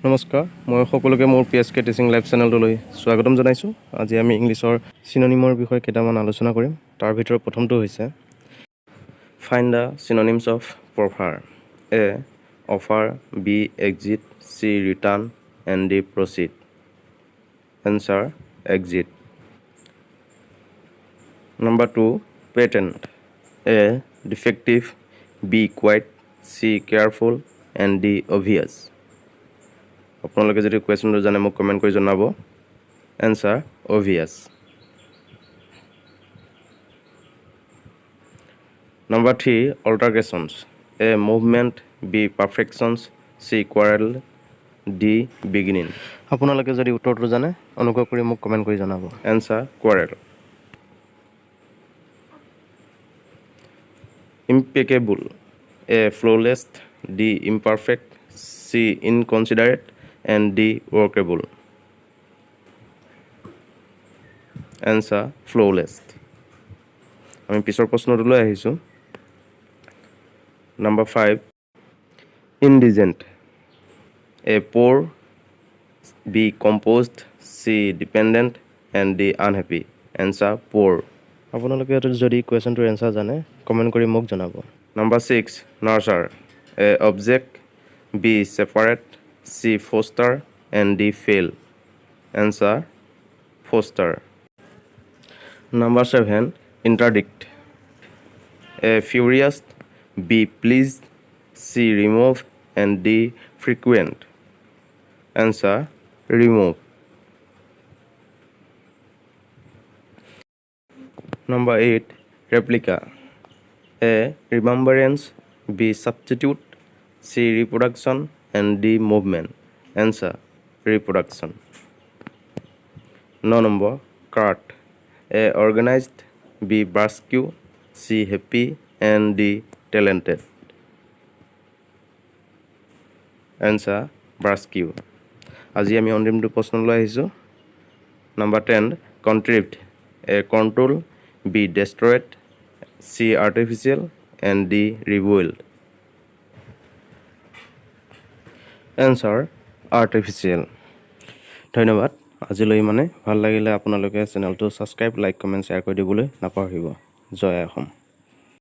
নমস্কাৰ মই সকলোকে মোৰ PSK টিচিং লাইভ চেনেলটোলৈ স্বাগতম জনাইছোঁ। আজি আমি ইংলিছৰ চিনোনিমৰ বিষয়ে কেইটামান আলোচনা কৰিম। তাৰ ভিতৰত প্ৰথমটো হৈছে find the synonyms of proffer. A offer, B exit, C return and D proceed. Answer exit. Number 2 patent. A defective, B quiet, C careful and D obvious. আপোনালোকে যদি কুৱেশ্যনটো জানে মোক কমেণ্ট কৰি জনাব। Answer obvious. Number 3 altercations. A movement, B perfections, C quarrel, D beginning. আপোনালোকে যদি উত্তৰটো জানে অনুগ্ৰহ কৰি মোক কমেণ্ট কৰি জনাব। Answer quarrel. Impeccable. A flawless, D imperfect, C inconsiderate and D workable. Answer flawless. আমি পিছৰ প্ৰশ্নটোলৈ আহিছোঁ। Number 5 indigent. A poor, B composed, C dependent and D unhappy. Answer poor. আপোনালোকে যদি কুৱেশ্যনটোৰ এনচাৰ জানে কমেণ্ট কৰি মোক জনাব। Number 6 nurture. A object, B separate, C foster and D fail. Answer foster. Number 7 interdict. A furious, B pleased, C remove and D frequent. Answer remove. Number 8 replica. A remembrance, B substitute, C reproduction and D movement. Answer reproduction. No number cart. A organized, B rescue, C happy and D talented. Answer rescue. আজি আমি অন্তিমটো প্ৰশ্নলৈ আহিছোঁ। Number 10 contrived. A control, B destroyed, C artificial and D revealed. Answer artificial. ধন্যবাদ। আজিলৈ মানে ভাল লাগিলে আপোনালোকে চেনেলটো ছাবস্ক্ৰাইব, লাইক, কমেণ্ট, শ্বেয়াৰ কৰি দিবলৈ নাপাহৰিব। জয় অসম।